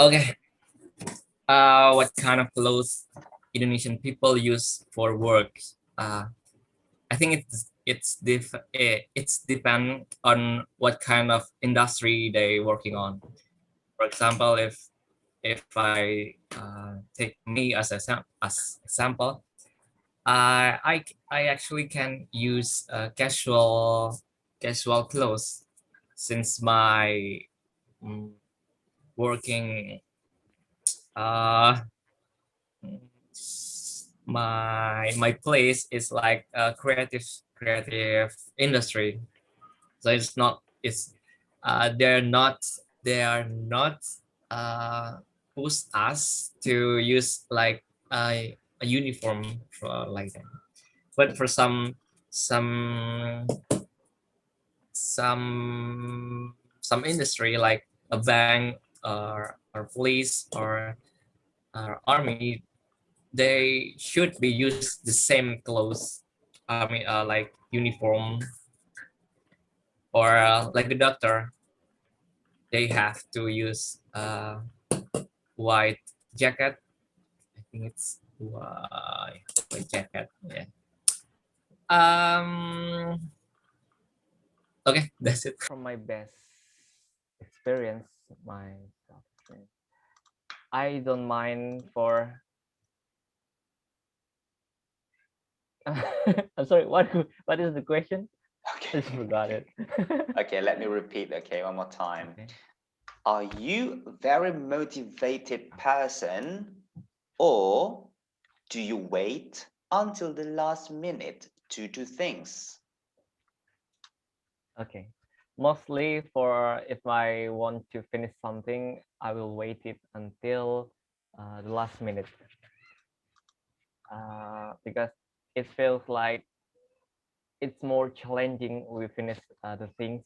Okay. What kind of clothes Indonesian people use for work? I think it's depend on what kind of industry they working on. For example, if I take me as example, I actually can use casual clothes since my mm, working uh my place is like a creative industry, so they are not uh push us to use like a uniform for like that, but for some some industry like a bank or police or army, they should be use the same clothes. I mean, like uniform, or like the doctor, they have to use white jacket. I think it's white jacket. Yeah. Um. Okay, that's it. From my best experience, myself, I don't mind for. I'm sorry. What is the question? I just Okay. forgot it. Okay, let me repeat, okay, one more time. Okay. Are you a very motivated person, or do you wait until the last minute to do things? Okay. Mostly for if I want to finish something, I will wait it until the last minute, because it feels like it's more challenging. We finish the things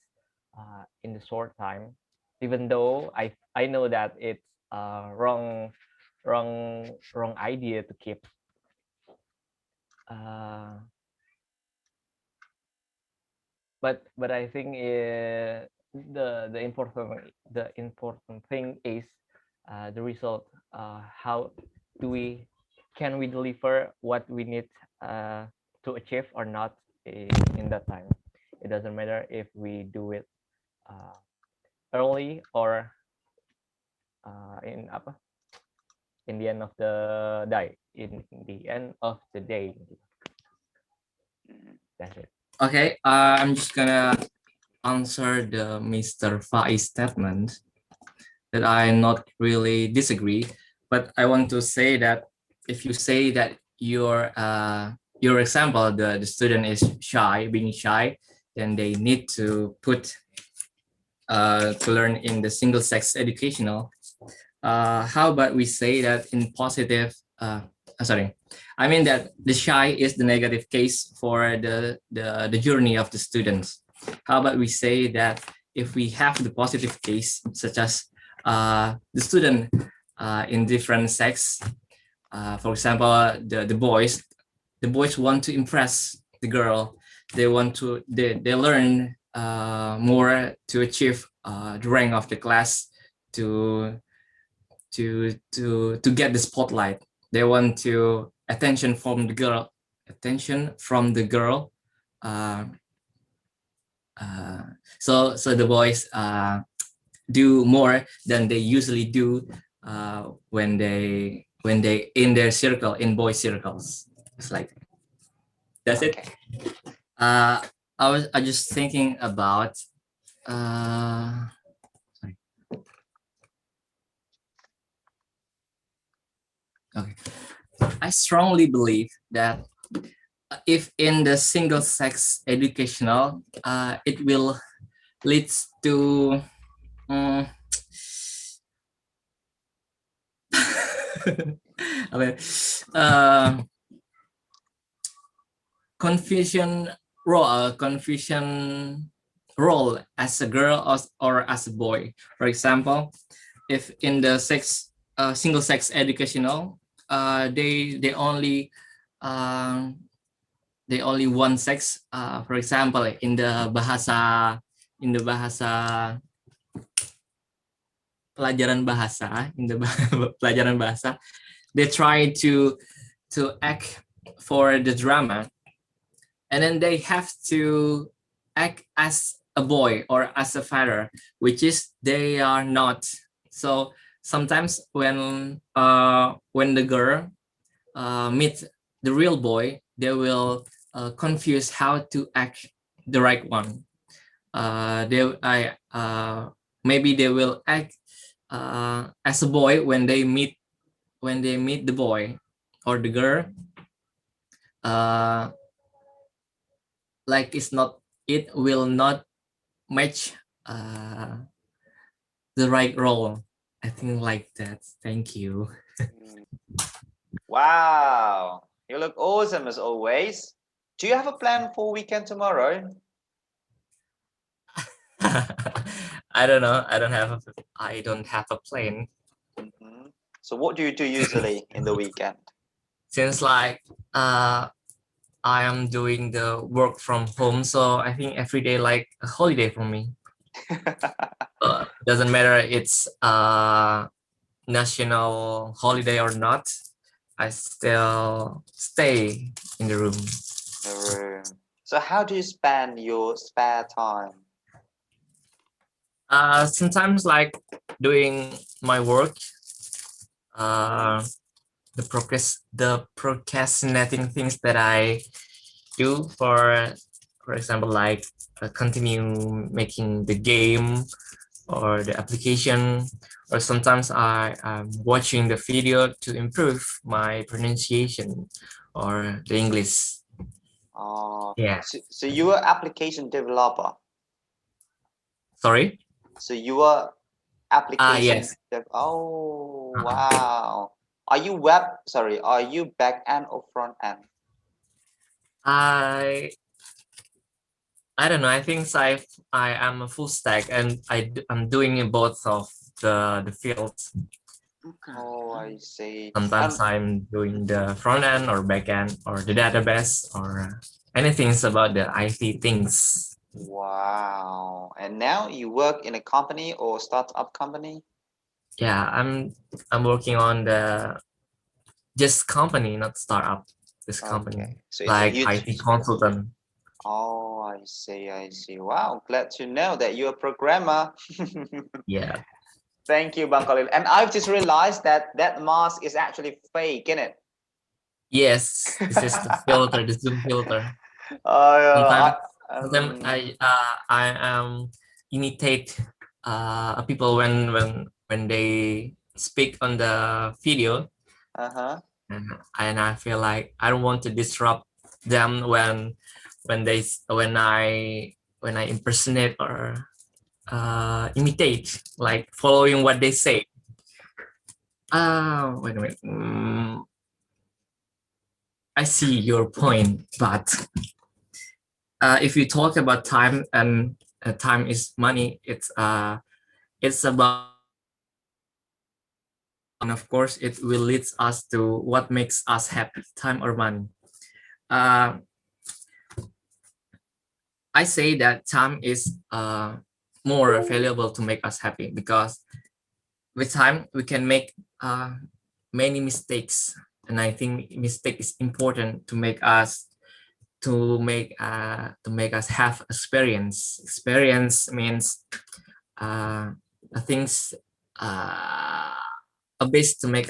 in the short time, even though I know that it's wrong idea to keep. Uh, but I think the important thing is the result. How do we can we deliver what we need to achieve or not in that time? It doesn't matter if we do it uh, early or in apa in the end of the day in the end of the day. Mhm. That's it. Okay, I'm just gonna answer the Mr. Faiz statement that I not really disagree, but I want to say that if you say that your example, the student is being shy, then they need to put to learn in the single sex educational. How about we say that in positive? Sorry, I mean that the shy is the negative case for the journey of the students. How about we say that if we have the positive case, such as the student in different sex, for example, the boys want to impress the girl. They learn more to achieve the rank of the class, to to get the spotlight. They want to attention from the girl. uh, uh, so the boys do more than they usually do when they in their circle, in boy circles. It's like that's it. Okay. uh I just thinking about uh sorry. Okay, I strongly believe that if in the single sex educational, it will leads to um, I mean, uh, confusion confusion role as a girl, or as a boy. For example, if in the single sex educational, uh, they only one sex. For example, in the bahasa pelajaran bahasa, in the pelajaran bahasa, they try to act for the drama, and then they have to act as a boy or as a father, which is they are not. So sometimes when the girl meet the real boy, they will confuse how to act the right one. Maybe they will act as a boy when they meet the boy or the girl. Uh, like it will not match the right role. I think like that. Thank you. Wow, you look awesome as always. Do you have a plan for weekend tomorrow? I don't know. I don't have a plan. Mhm. So what do you do usually in the weekend? Since like I am doing the work from home, so I think every day like a holiday for me. Doesn't matter it's national holiday or not, I still stay in the room. The room. So how do you spend your spare time? Sometimes like doing my work, the procrastinating things that I do, for example, like continue making the game or the application, or sometimes I am watching the video to improve my pronunciation or the English. Oh, Yeah. so you are application developer. Sorry? So you are application. Yes. Oh, Uh, wow. Are you back end or front end? I don't know. I think I am a full stack, and I'm doing both of the fields. Oh, I see. Sometimes I'm doing the front end or back end or the database or anything about the IT things. Wow. And now you work in a company or startup company? Yeah, I'm working on the just company, not startup. This company, Okay. So it's a like huge. IT consultant. Oh, I see. I see. Wow. Glad to know that you're a programmer. Yeah. Thank you, Bang Khalil. And I've just realized that that mask is actually fake, isn't it? Yes, this is the filter, the Zoom filter. Uh, Sometimes, sometimes I imitate people when they speak on the video, uh-huh. and I feel like I don't want to disrupt them when I impersonate or imitate, like following what they say. Wait a minute. I see your point, but if you talk about time and time is money, it's about, and of course it will lead us to what makes us happy, time or money. I say that time is more valuable to make us happy, because with time we can make many mistakes, and I think mistake is important to make us have experience. Experience means things a base to make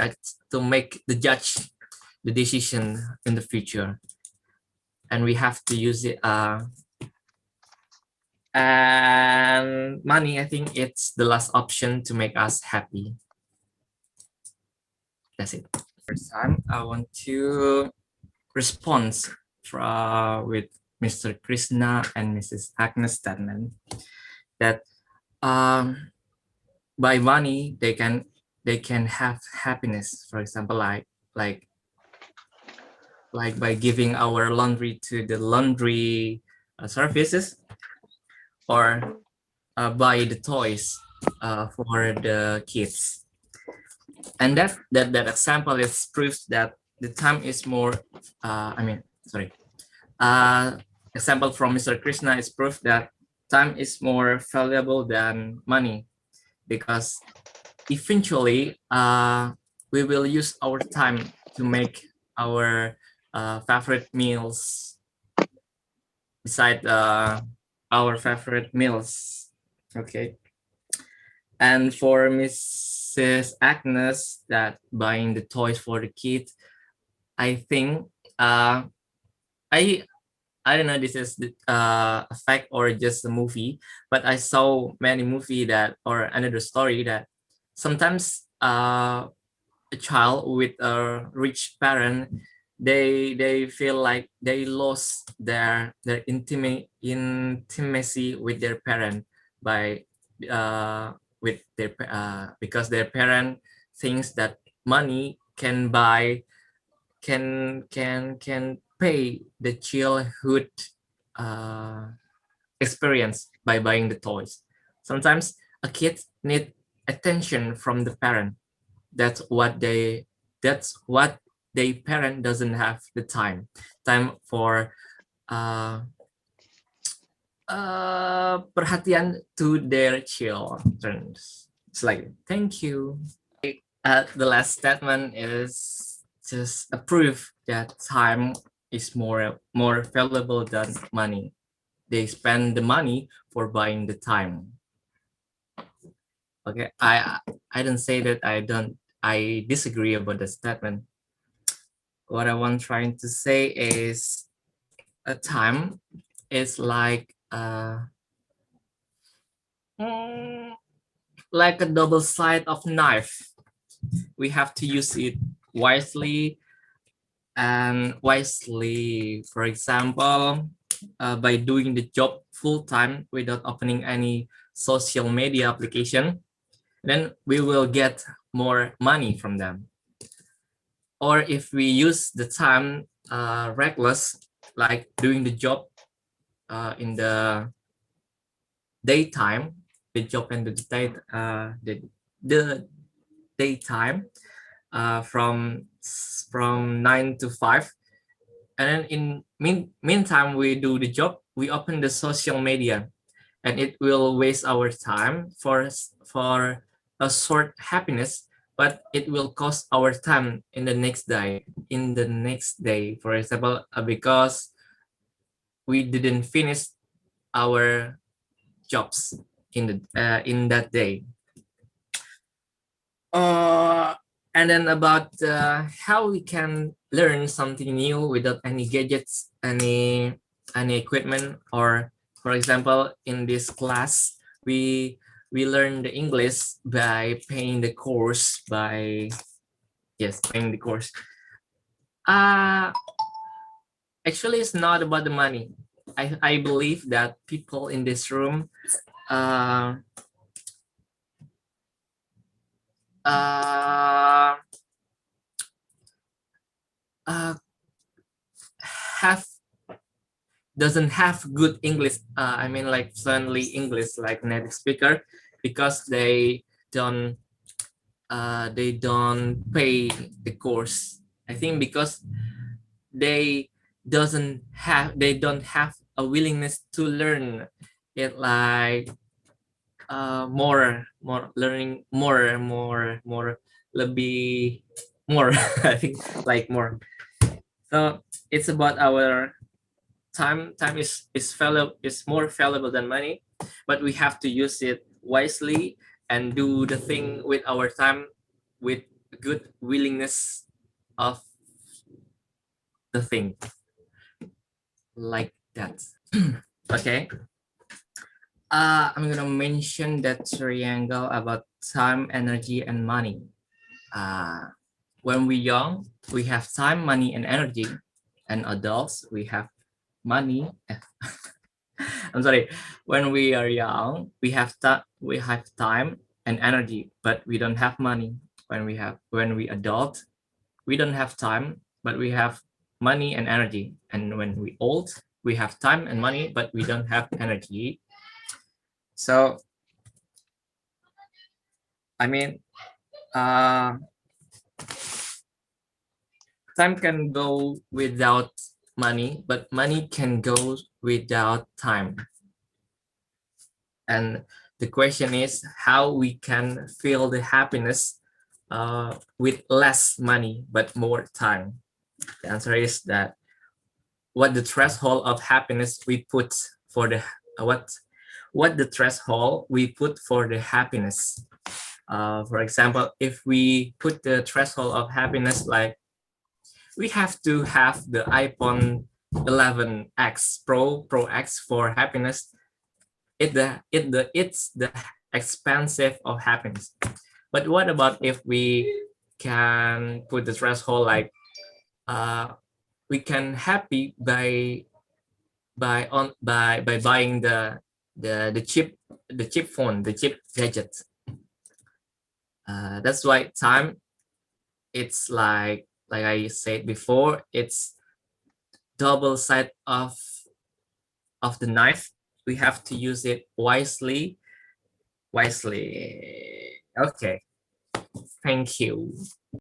the judge the decision in the future, and we have to use it. And money, I think it's the last option to make us happy. That's it. First time I want to respond with Mr. Krishna and Mrs. Agnes statement that by money they can have happiness. For example, like by giving our laundry to the laundry services, or buy the toys for the kids. And that example is proof that the time is more sorry, example from Mr. Krishna is proof that time is more valuable than money, because eventually we will use our time to make our favorite meals beside our favorite meals. Okay. And for Mrs. Agnes, that buying the toys for the kids, I think I I don't know this is a fact or just a movie, but I saw many movie that or another story that sometimes a child with a rich parent they feel like they lost their intimacy with their parent by with their because their parent thinks that money can buy can pay the childhood uh, experience by buying the toys. Sometimes a kid need attention from the parent. That's what they parent doesn't have the time for uh, perhatian to their children. It's like thank you. The last statement is just a proof that time is more valuable than money. They spend the money for buying the time. Okay, I don't say that I disagree about the statement. What I want trying to say is a time is like a double side of knife. We have to use it wisely and wisely. For example, by doing the job full time without opening any social media application, then we will get more money from them. Or if we use the time reckless, like doing the job in the daytime, the job in the the daytime from 9 to 5, and then in meantime we do the job, we open the social media, and it will waste our time for a short happiness, but it will cost our time in the next day, for example, because we didn't finish our jobs in that day. And then about how we can learn something new without any gadgets, any equipment, or for example, in this class, we learn the English by paying the course paying the course. Actually, it's not about the money. I believe that people in this room uh, uh, uh, have doesn't have good English. I mean, like fluently English, like native speaker, because they don't pay the course. I think because they they don't have a willingness to learn it, like more learning more lebih more. I think like more. So it's about our time is more valuable than money, but we have to use it wisely and do the thing with our time with good willingness of the thing, like that. Okay, I'm gonna mention that triangle about time, energy, and money. When we're young, we have time, money, and energy, and adults we have money. I'm sorry. When we are young, we have time and energy, but we don't have money. When we adult, we don't have time, but we have money and energy. And when we old, we have time and money, but we don't have energy. So, I mean, time can go without money, but money can go without time. And the question is how we can feel the happiness with less money but more time. The answer is that what the threshold of happiness we put for the what the threshold we put for the happiness. For example, if we put the threshold of happiness like we have to have the iPhone 11X Pro X for happiness, it's the expensive of happiness. But what about if we can put the threshold like we can happy by buying the cheap phone, the cheap gadget. That's why time, it's like I said before, it's double side of the knife. We have to use it wisely. Okay, thank you.